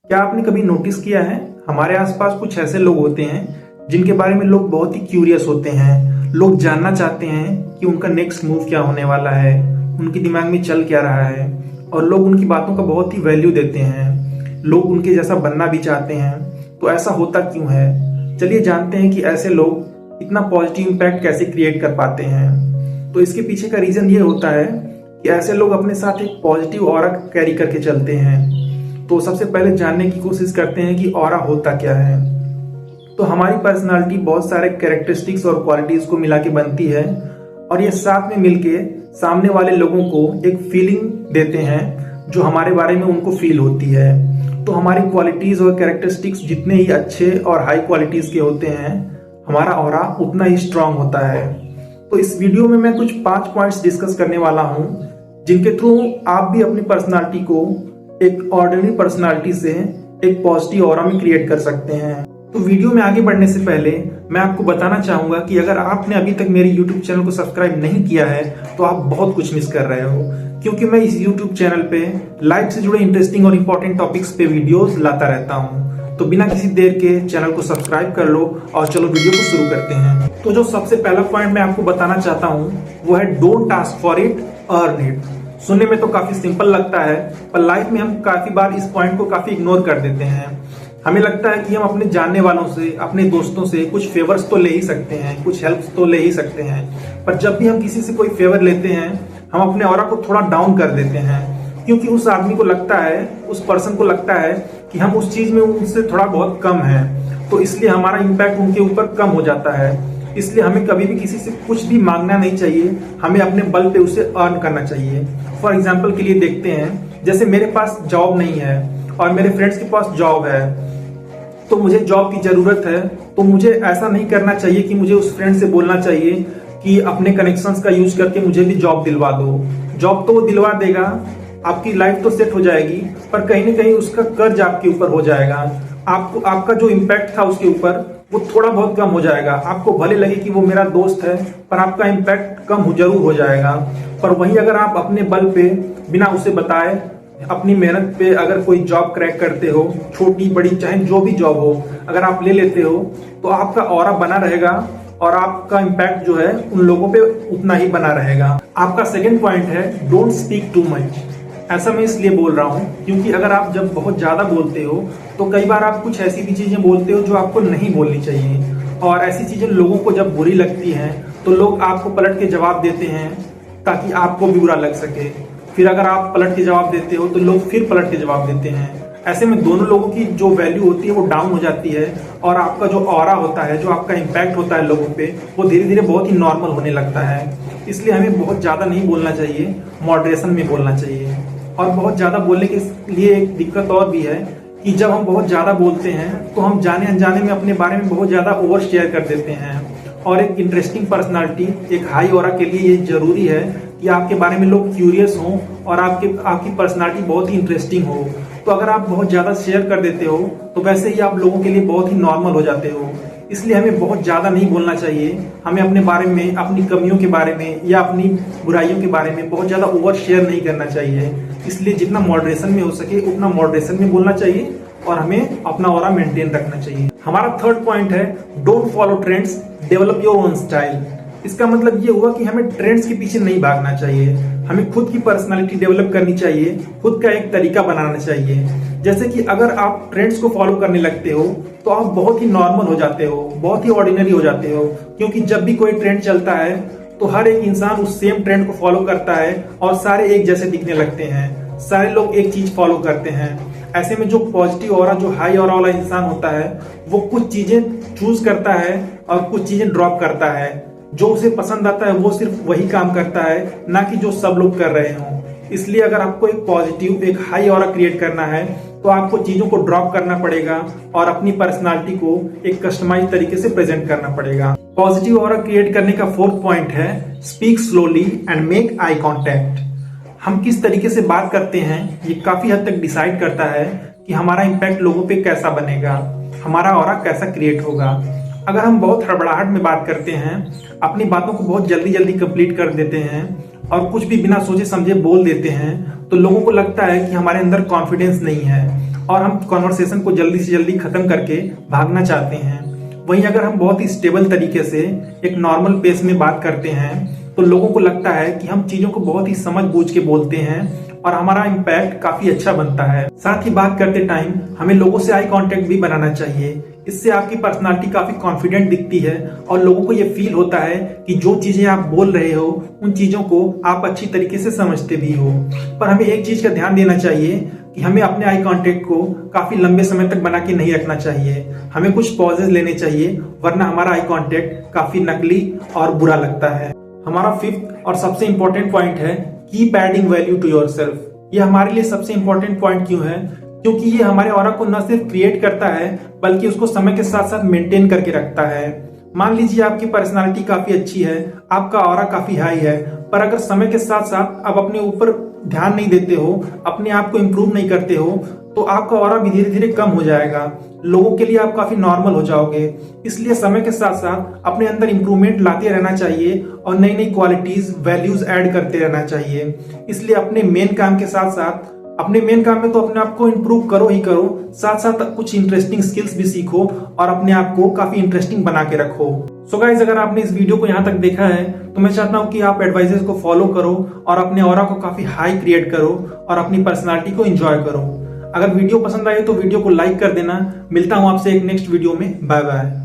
क्या आपने कभी नोटिस किया है, हमारे आसपास कुछ ऐसे लोग होते हैं जिनके बारे में लोग बहुत ही क्यूरियस होते हैं। लोग जानना चाहते हैं कि उनका नेक्स्ट मूव क्या होने वाला है, उनके दिमाग में चल क्या रहा है, और लोग उनकी बातों का बहुत ही वैल्यू देते हैं। लोग उनके जैसा बनना भी चाहते हैं। तो ऐसा होता क्यों है? चलिए जानते हैं कि ऐसे लोग इतना पॉजिटिव इम्पैक्ट कैसे क्रिएट कर पाते हैं। तो इसके पीछे का रीजन ये होता है कि ऐसे लोग अपने साथ एक पॉजिटिव ऑरा कैरी करके चलते हैं। तो सबसे पहले जानने की कोशिश करते हैं कि ऑरा होता क्या है। तो हमारी पर्सनालिटी बहुत सारे कैरेक्टरिस्टिक्स और क्वालिटीज को मिला के बनती है, और ये साथ में मिलके सामने वाले लोगों को एक फीलिंग देते हैं जो हमारे बारे में उनको फील होती है। तो हमारी क्वालिटीज और कैरेक्टरिस्टिक्स जितने ही अच्छे और हाई क्वालिटीज के होते हैं, हमारा ऑरा उतना ही स्ट्रांग होता है। तो इस वीडियो में मैं कुछ 5 पॉइंट्स डिस्कस करने वाला हूं, जिनके थ्रू आप भी अपनी पर्सनालिटी को एक ऑर्डिनरी पर्सनालिटी से एक पॉजिटिव ऑरा में क्रिएट कर सकते हैं। तो वीडियो में आगे बढ़ने से पहले मैं आपको बताना चाहूंगा कि अगर आपने अभी तक मेरे YouTube चैनल को सब्सक्राइब नहीं किया है तो आप बहुत कुछ मिस कर रहे हो, क्योंकि मैं इस YouTube चैनल पे लाइफ से जुड़े इंटरेस्टिंग और इंपॉर्टेंट टॉपिक्स पे वीडियोस लाता रहता हूँ। तो बिना किसी देर के चैनल को सब्सक्राइब कर लो और चलो वीडियो को शुरू करते हैं। तो जो सबसे पहला पॉइंट मैं आपको बताना चाहता हूँ वो है don't ask for it, earn it. सुनने में तो काफी सिंपल लगता है, पर लाइफ में हम काफी बार इस पॉइंट को काफी इग्नोर कर देते हैं। हमें लगता है कि हम अपने जानने वालों से, अपने दोस्तों से कुछ फेवर्स तो ले ही सकते हैं, कुछ हेल्प तो ले ही सकते हैं, पर जब भी हम किसी से कोई फेवर लेते हैं हम अपने ऑरा को थोड़ा डाउन कर देते हैं, क्योंकि उस आदमी को लगता है, उस पर्सन को लगता है कि हम उस चीज में उनसे थोड़ा बहुत कम है, तो इसलिए हमारा इम्पैक्ट उनके ऊपर कम हो जाता है। इसलिए हमें कभी भी किसी से कुछ भी मांगना नहीं चाहिए, हमें अपने बल पे उसे अर्न करना चाहिए। फॉर एग्जाम्पल के लिए देखते हैं, जैसे मेरे पास जॉब नहीं है और मेरे फ्रेंड्स के पास जॉब है, तो मुझे जॉब की जरूरत है। तो मुझे ऐसा नहीं करना चाहिए कि मुझे उस फ्रेंड से बोलना चाहिए कि अपने कनेक्शंस का यूज करके मुझे भी जॉब दिलवा दो। जॉब तो वो दिलवा देगा, आपकी लाइफ तो सेट हो जाएगी, पर कहीं ना कहीं उसका कर्ज आपके ऊपर हो जाएगा। आपको आपका जो इम्पैक्ट था उसके ऊपर वो थोड़ा बहुत कम हो जाएगा। आपको भले लगे कि वो मेरा दोस्त है, पर आपका इम्पैक्ट कम जरूर हो जाएगा। पर वहीं अगर आप अपने बल पे बिना उसे बताए अपनी मेहनत पे अगर कोई जॉब क्रैक करते हो, छोटी बड़ी चाहे जो भी जॉब हो, अगर आप ले लेते हो तो आपका ऑरा बना रहेगा और आपका इम्पैक्ट जो है उन लोगों पे उतना ही बना रहेगा। आपका सेकंड पॉइंट है डोंट स्पीक टू मच। ऐसा मैं इसलिए बोल रहा हूँ क्योंकि अगर आप जब बहुत ज्यादा बोलते हो तो कई बार आप कुछ ऐसी भी चीजें बोलते हो जो आपको नहीं बोलनी चाहिए, और ऐसी चीजें लोगों को जब बुरी लगती हैं तो लोग आपको पलट के जवाब देते हैं ताकि आपको भी बुरा लग सके। फिर अगर आप पलट के जवाब देते हो तो लोग फिर पलट के जवाब देते हैं। ऐसे में दोनों लोगों की जो वैल्यू होती है वो डाउन हो जाती है, और आपका जो ऑरा होता है, जो आपका इम्पैक्ट होता है लोगों पे, वो धीरे धीरे बहुत ही नॉर्मल होने लगता है। इसलिए हमें बहुत ज्यादा नहीं बोलना चाहिए, मॉडरेशन में बोलना चाहिए। और बहुत ज्यादा बोलने के लिए एक दिक्कत और भी है कि जब हम बहुत ज्यादा बोलते हैं तो हम जाने अनजाने में अपने बारे में बहुत ज्यादा ओवर शेयर कर देते हैं। और एक इंटरेस्टिंग पर्सनालिटी, एक हाई ऑरा के लिए ये जरूरी है कि आपके बारे में लोग क्यूरियस हों और आपकी पर्सनालिटी बहुत ही इंटरेस्टिंग हो। तो अगर आप बहुत ज्यादा शेयर कर देते हो तो वैसे ही आप लोगों के लिए बहुत ही नॉर्मल हो जाते हो। इसलिए हमें बहुत ज्यादा नहीं बोलना चाहिए। हमें अपने बारे में, अपनी कमियों के बारे में या अपनी बुराइयों के बारे में बहुत ज्यादा ओवर शेयर नहीं करना चाहिए। इसलिए जितना मॉडरेशन में हो सके उतना मॉडरेशन में बोलना चाहिए, और हमें अपना ऑरा मेंटेन रखना चाहिए। हमारा थर्ड पॉइंट है don't follow trends, develop your own style. इसका मतलब ये हुआ कि हमें ट्रेंड्स के पीछे नहीं भागना चाहिए, हमें खुद की पर्सनालिटी डेवलप करनी चाहिए, खुद का एक तरीका बनाना चाहिए। जैसे कि अगर आप ट्रेंड्स को फॉलो करने लगते हो तो आप बहुत ही नॉर्मल हो जाते हो, बहुत ही ऑर्डिनरी हो जाते हो, क्योंकि जब भी कोई ट्रेंड चलता है तो हर एक इंसान उस सेम ट्रेंड को फॉलो करता है और सारे एक जैसे दिखने लगते हैं, सारे लोग एक चीज फॉलो करते हैं। ऐसे में जो पॉजिटिव ऑरा, जो हाई ऑरा वाला इंसान होता है, वो कुछ चीजें चूज करता है और कुछ चीजें ड्रॉप करता है। जो उसे पसंद आता है वो सिर्फ वही काम करता है, ना कि जो सब लोग कर रहे हों। इसलिए अगर आपको एक पॉजिटिव, एक हाई ऑरा क्रिएट करना है तो आपको चीजों को ड्रॉप करना पड़ेगा और अपनी पर्सनालिटी को एक कस्टमाइज तरीके से प्रेजेंट करना पड़ेगा। पॉजिटिव ऑरा क्रिएट करने का फोर्थ पॉइंट है speak slowly and make eye contact. हम किस तरीके से बात करते हैं ये काफी हद तक डिसाइड करता है कि हमारा इम्पैक्ट लोगों पे कैसा बनेगा, हमारा ऑरा कैसा क्रिएट होगा। अगर हम बहुत हड़बड़ाहट में बात करते हैं, अपनी बातों को बहुत जल्दी जल्दी कंप्लीट कर देते हैं और कुछ भी बिना सोचे समझे बोल देते हैं, तो लोगों को लगता है कि हमारे अंदर कॉन्फिडेंस नहीं है और हम कॉन्वर्सेशन को जल्दी से जल्दी खत्म करके भागना चाहते हैं। वहीं अगर हम बहुत ही स्टेबल तरीके से एक नॉर्मल पेस में बात करते हैं तो लोगों को लगता है कि हम चीजों को बहुत ही समझ बूझ के बोलते हैं और हमारा इम्पैक्ट काफी अच्छा बनता है। साथ ही बात करते टाइम हमें लोगों से आई कांटेक्ट भी बनाना चाहिए। इससे आपकी पर्सनालिटी काफी कॉन्फिडेंट दिखती है और लोगों को ये फील होता है कि जो चीजें आप बोल रहे हो उन चीजों को आप अच्छी तरीके से समझते भी हो। पर हमें एक चीज का ध्यान देना चाहिए कि हमें अपने आई कांटेक्ट को काफी लंबे समय तक बना के नहीं रखना चाहिए। हमें कुछ पॉजेज लेने चाहिए, वरना हमारा आई कांटेक्ट काफी नकली और बुरा लगता है। हमारा फिफ्थ और सबसे इंपॉर्टेंट पॉइंट है keep adding value to yourself. ये हमारे लिए सबसे इंपॉर्टेंट पॉइंट क्यों है? क्योंकि ये हमारे ऑरा को न सिर्फ क्रिएट करता है बल्कि उसको समय के साथ साथ मेंटेन करके रखता है। मान लीजिए आपकी पर्सनालिटी काफी अच्छी है, आपका ऑरा काफी हाई है, पर अगर समय के साथ साथ आप अपने ऊपर ध्यान नहीं देते हो, अपने आप को इम्प्रूव नहीं करते हो, तो आपका ऑरा भी धीरे धीरे कम हो जाएगा। लोगों के लिए आप काफी नॉर्मल हो जाओगे। इसलिए समय के साथ साथ अपने अंदर इंप्रूवमेंट लाते रहना चाहिए और नई नई क्वालिटीज, वैल्यूज ऐड करते रहना चाहिए। इसलिए अपने मेन काम के साथ साथ अपने मेन काम में तो अपने आप को इम्प्रूव करो ही करो, साथ साथ कुछ इंटरेस्टिंग स्किल्स भी सीखो और अपने आप को काफी इंटरेस्टिंग बना के रखो। सो गाइस, अगर आपने इस वीडियो को यहाँ तक देखा है तो मैं चाहता हूँ कि आप एडवाइजेस को फॉलो करो और अपने ऑरा को काफी हाई क्रिएट करो और अपनी पर्सनालिटी को एंजॉय करो। अगर वीडियो पसंद आए तो वीडियो को लाइक कर देना। मिलता हूँ आपसे एक नेक्स्ट वीडियो में। Bye bye.